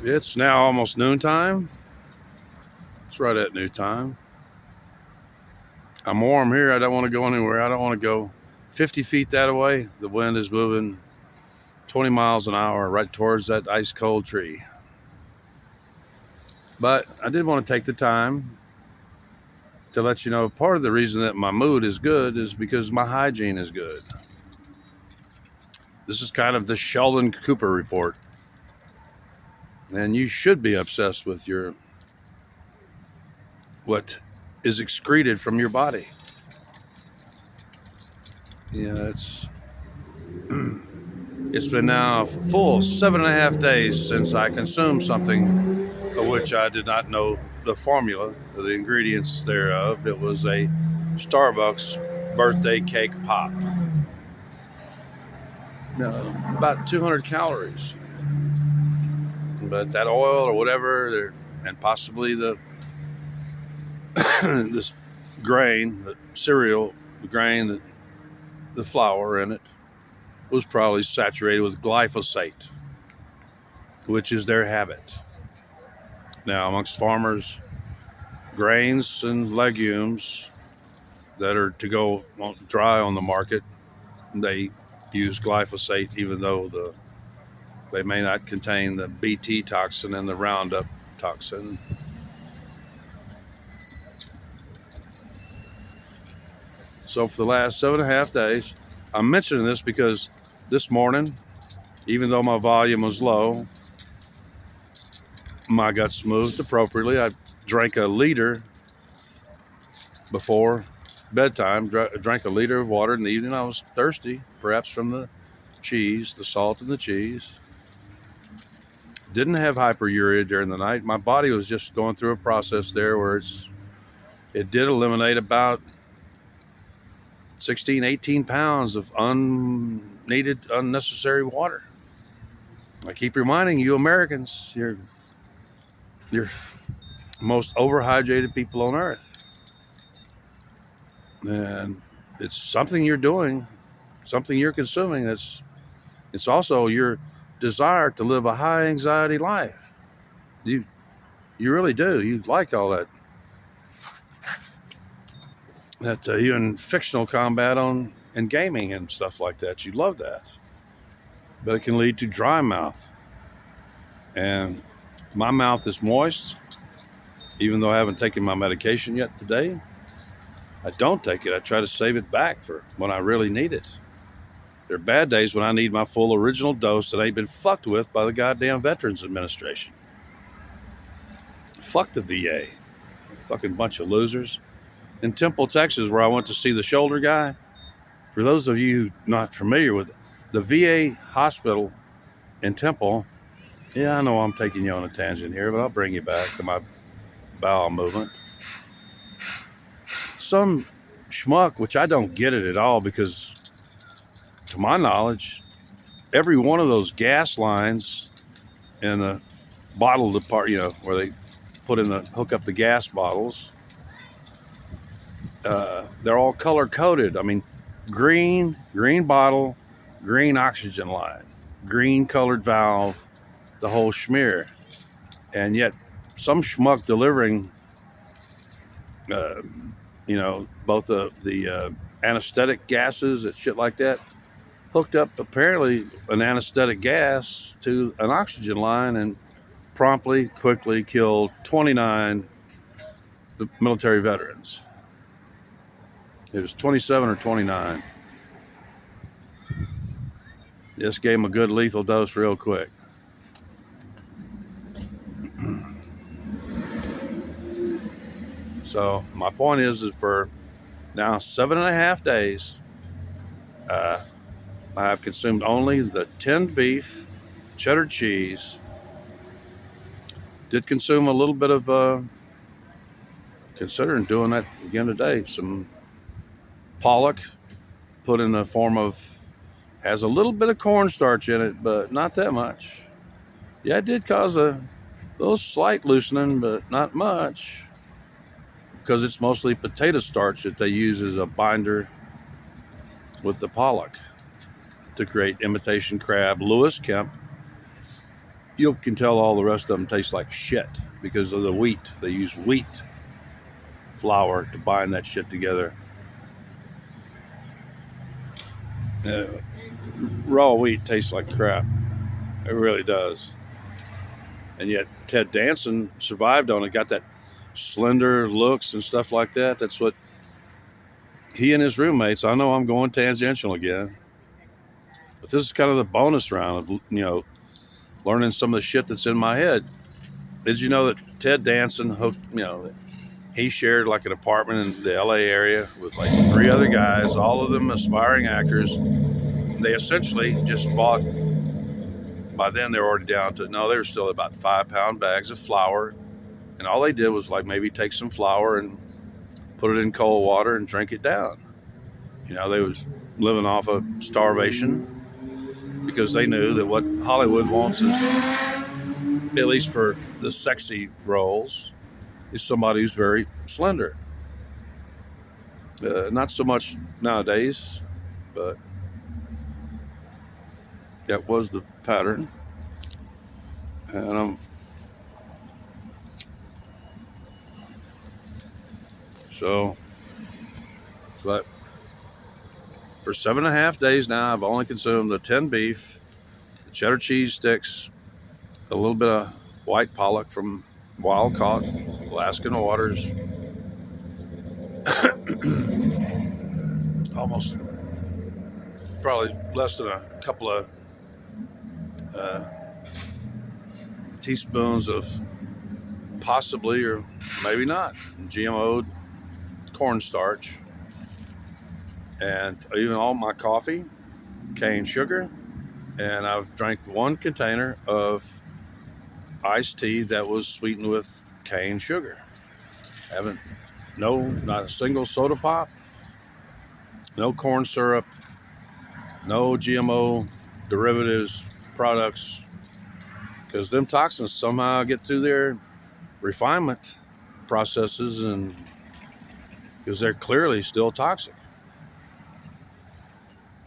It's now almost noontime. It's right at noontime. I'm warm here. I don't want to go anywhere. I don't want to go 50 feet that way. The wind is moving 20 miles an hour right towards that ice cold tree. But I did want to take the time to let you know part of the reason that my mood is good is because my hygiene is good. This is kind of the Sheldon Cooper report. And you should be obsessed with what is excreted from your body. Yeah, it's been now full 7.5 days since I consumed something of which I did not know the formula, the ingredients thereof. It was a Starbucks birthday cake pop. About 200 calories. But that oil or whatever, and possibly this grain, the cereal, the grain, the flour in it, was probably saturated with glyphosate, which is their habit. Now, amongst farmers, grains and legumes that are to go dry on the market, they use glyphosate, even though they may not contain the Bt toxin and the Roundup toxin. So for the last 7.5 days, I'm mentioning this because this morning, even though my volume was low, my guts moved appropriately. I drank a liter before bedtime, drank a liter of water in the evening. I was thirsty, perhaps from the cheese, the salt in the cheese. Didn't have hyperuria during the night. My body was just going through a process there where it did eliminate about 16, 18 pounds of unneeded, unnecessary water. I keep reminding you Americans, you're most overhydrated people on earth. And it's something you're doing, something you're consuming. It's also your desire to live a high anxiety life. You really do. You like all that you in fictional combat and gaming and stuff like that. You love that. But it can lead to dry mouth. And my mouth is moist, even though I haven't taken my medication yet today. I don't take it. I try to save it back for when I really need it. There are bad days when I need my full original dose that ain't been fucked with by the goddamn Veterans Administration. Fuck the VA. Fucking bunch of losers. In Temple, Texas, where I went to see the shoulder guy, for those of you not familiar with it, the VA hospital in Temple, yeah, I know I'm taking you on a tangent here, but I'll bring you back to my bowel movement. Some schmuck, which I don't get it at all because, to my knowledge, every one of those gas lines in the bottle department, where they hook up the gas bottles, they're all color coded. I mean, green bottle, green oxygen line, green colored valve, the whole schmear. And yet some schmuck delivering, both the anesthetic gases and shit like that, hooked up apparently an anesthetic gas to an oxygen line and quickly killed 29 military veterans. It was 27 or 29. This gave him a good lethal dose real quick. So my point is that for now 7.5 days, I have consumed only the tinned beef, cheddar cheese. Did consume a little bit of, considering doing that again today, some pollock, put in the form of, has a little bit of cornstarch in it, but not that much. Yeah, it did cause a little slight loosening, but not much, because it's mostly potato starch that they use as a binder with the pollock to create imitation crab. Lewis Kemp you can tell all the rest of them taste like shit because of the wheat. They use wheat flour to bind that shit together. Raw wheat tastes like crap. It really does. And yet Ted Danson survived on it, got that slender looks and stuff like that. That's what he and his roommates, I know I'm going tangential again, but this is kind of the bonus round of, learning some of the shit that's in my head. Did you know that Ted Danson, he shared like an apartment in the LA area with like 3 other guys, all of them aspiring actors. They essentially just bought, by then they were already down to, no, they were still about 5-pound bags of flour. And all they did was like maybe take some flour and put it in cold water and drink it down. They was living off of starvation because they knew that what Hollywood wants is, at least for the sexy roles, is somebody who's very slender. Not so much nowadays, but that was the pattern. And but for 7.5 days now, I've only consumed the 10 beef, the cheddar cheese sticks, a little bit of white pollock from wild caught Alaskan waters, almost probably less than a couple of teaspoons of possibly or maybe not GMO cornstarch, and even all my coffee, cane sugar, and I've drank 1 container of iced tea that was sweetened with cane sugar. Not a single soda pop, no corn syrup, no GMO derivatives, products, because them toxins somehow get through their refinement processes, and because they're clearly still toxic.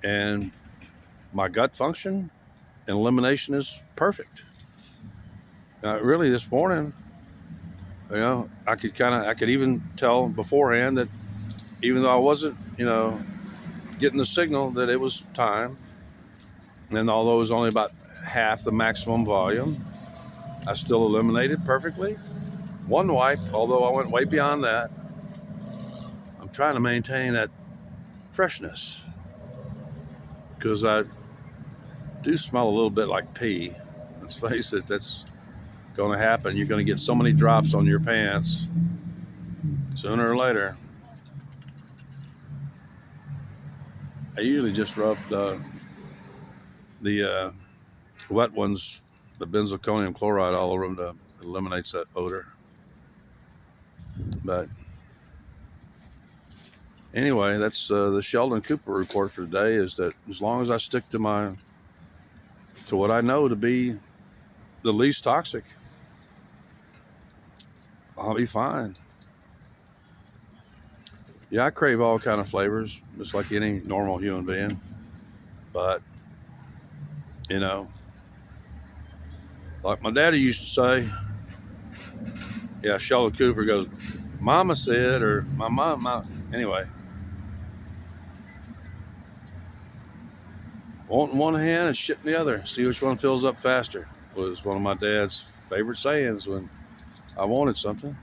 And my gut function and elimination is perfect. Really, this morning, I could even tell beforehand that even though I wasn't, getting the signal that it was time, and although it was only about half the maximum volume, I still eliminated perfectly. 1 wipe, although I went way beyond that. I'm trying to maintain that freshness because I do smell a little bit like pee. Let's face it, that's going to happen. You're going to get so many drops on your pants sooner or later. I usually just rub the wet ones, the benzalkonium chloride, all over them to eliminates that odor. But anyway, that's the Sheldon Cooper report for today. Is that as long as I stick to what I know to be the least toxic, I'll be fine. Yeah, I crave all kind of flavors, just like any normal human being. But, like my daddy used to say, yeah, Sheldon Cooper goes, Mama said, or my mom, anyway. Want in one hand and shit in the other. See which one fills up faster, was one of my dad's favorite sayings when I wanted something.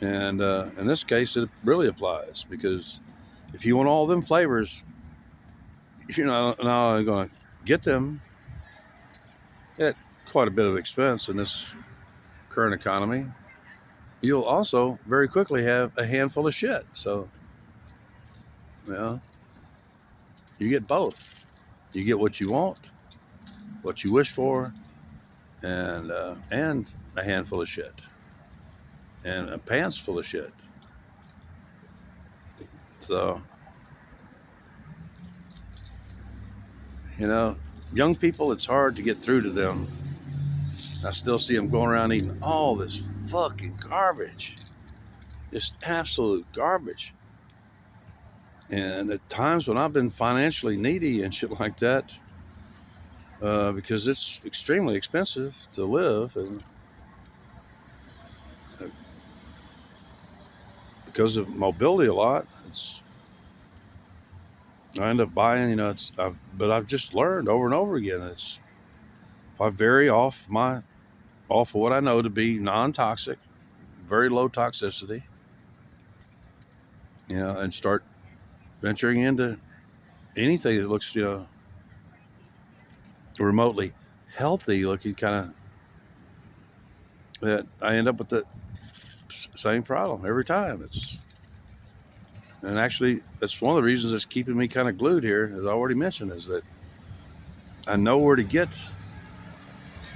And in this case, it really applies, because if you want all them flavors, you're not going to get them at quite a bit of expense in this current economy. You'll also very quickly have a handful of shit. So, you get both. You get what you want, what you wish for, and a handful of shit, and a pants full of shit. So, young people, it's hard to get through to them. I still see them going around eating all this fucking garbage, just absolute garbage. And at times when I've been financially needy and shit like that, because it's extremely expensive to live, and because of mobility a lot, I end up buying. But I've just learned over and over again. If I vary off of what I know to be non-toxic, very low toxicity, and start venturing into anything that looks, remotely healthy looking, kind of, that I end up with the same problem every time. And actually, that's one of the reasons that's keeping me kind of glued here, as I already mentioned, is that I know where to get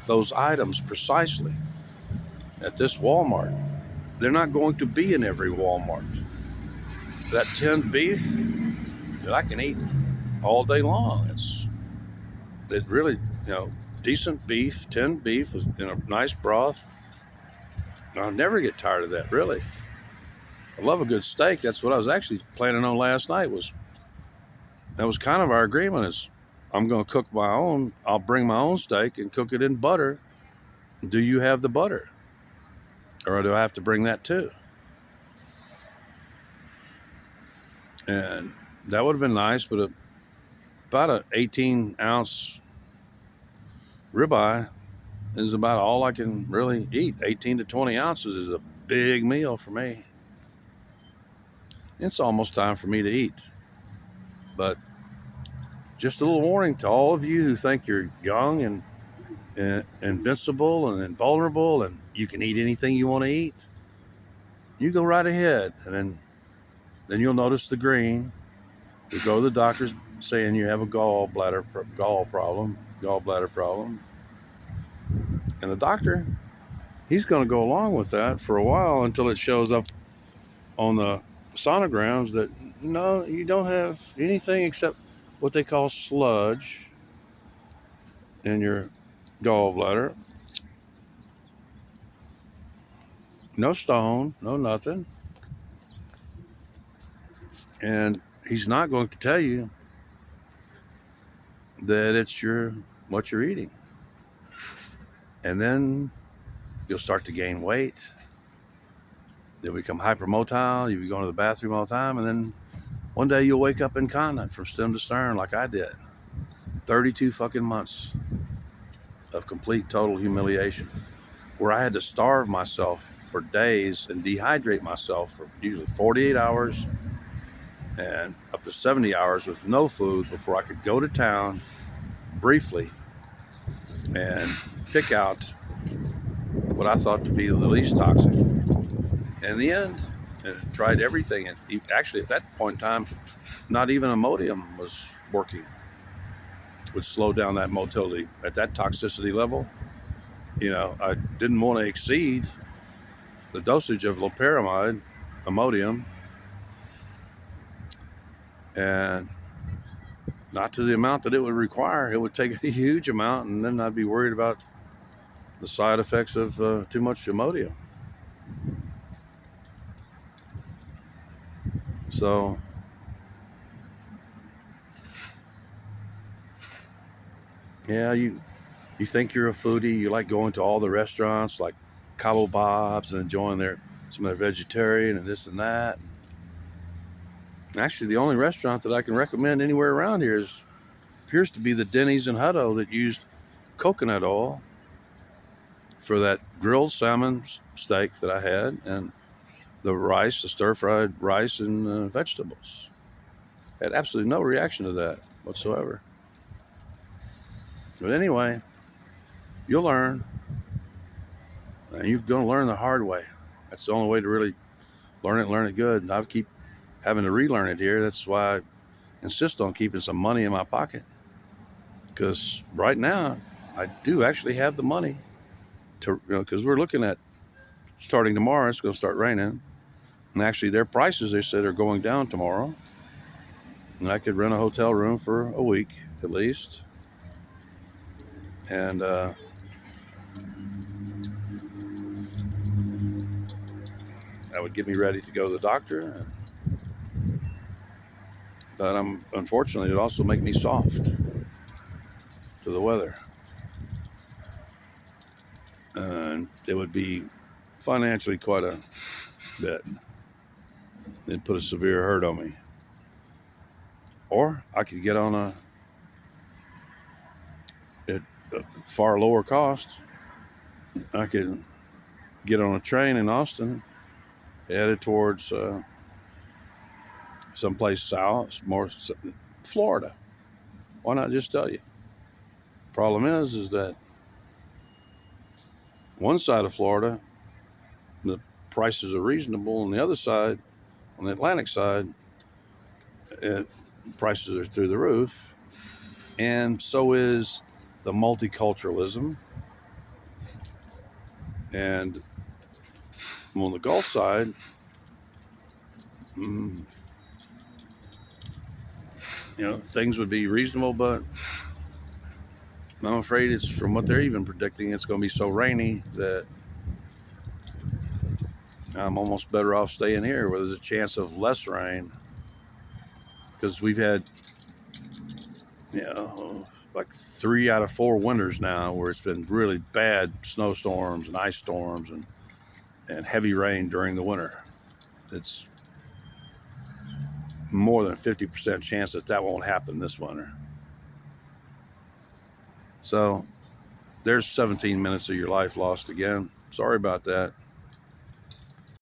those items precisely at this Walmart. They're not going to be in every Walmart. That tinned beef that I can eat all day long. It really, decent beef, tinned beef in a nice broth. I'll never get tired of that, really. I love a good steak. That's what I was actually planning on last night. That was kind of our agreement, is I'm going to cook my own. I'll bring my own steak and cook it in butter. Do you have the butter? Or do I have to bring that too? And that would have been nice, but about an 18-ounce ribeye is about all I can really eat. 18 to 20 ounces is a big meal for me. It's almost time for me to eat. But just a little warning to all of you who think you're young and invincible and invulnerable and you can eat anything you want to eat. You go right ahead, and then you'll notice the green. You go to the doctor saying you have a gallbladder problem, and the doctor, he's going to go along with that for a while until it shows up on the sonograms that no, you don't have anything except what they call sludge in your gallbladder. No stone, no nothing. And he's not going to tell you that it's what you're eating. And then you'll start to gain weight. You'll become hypermotile. You'll be going to the bathroom all the time. And then one day you'll wake up incontinent from stem to stern like I did. 32 fucking months of complete, total humiliation, where I had to starve myself for days and dehydrate myself for usually 48 hours and up to 70 hours with no food before I could go to town briefly and pick out what I thought to be the least toxic. And in the end, I tried everything. And actually, at that point in time, not even Imodium was working. It would slow down that motility at that toxicity level. I didn't want to exceed the dosage of loperamide, Imodium, and not to the amount that it would require. It would take a huge amount, and then I'd be worried about the side effects of too much Imodium. So, yeah, you think you're a foodie. You like going to all the restaurants like Cabo Bob's and enjoying some of their vegetarian and this and that. Actually, the only restaurant that I can recommend anywhere around here appears to be the Denny's in Hutto that used coconut oil for that grilled salmon steak that I had, and the stir-fried rice and vegetables. Had absolutely no reaction to that whatsoever. But anyway, you'll learn, and you're going to learn the hard way. That's the only way to really learn it good. And I keep having to relearn it here. That's why I insist on keeping some money in my pocket, because right now I do actually have the money to, because we're looking at starting tomorrow. It's going to start raining, and actually their prices, they said, are going down tomorrow, and I could rent a hotel room for a week at least, and that would get me ready to go to the doctor. But unfortunately, it also make me soft. to the weather. And it would be financially quite a bit. It'd put a severe hurt on me. Or I could get on at a far lower cost. I could get on a train in Austin, headed towards someplace south, more Florida. Why not just tell you? Problem is that one side of Florida, the prices are reasonable, and the other side, on the Atlantic side, prices are through the roof, and so is the multiculturalism. And on the Gulf side, things would be reasonable, but I'm afraid it's, from what they're even predicting, it's going to be so rainy that I'm almost better off staying here where there's a chance of less rain, because we've had, like 3 out of 4 winters now where it's been really bad snowstorms and ice storms and heavy rain during the winter. It's more than a 50% chance that won't happen this winter. So there's 17 minutes of your life lost again. Sorry about that.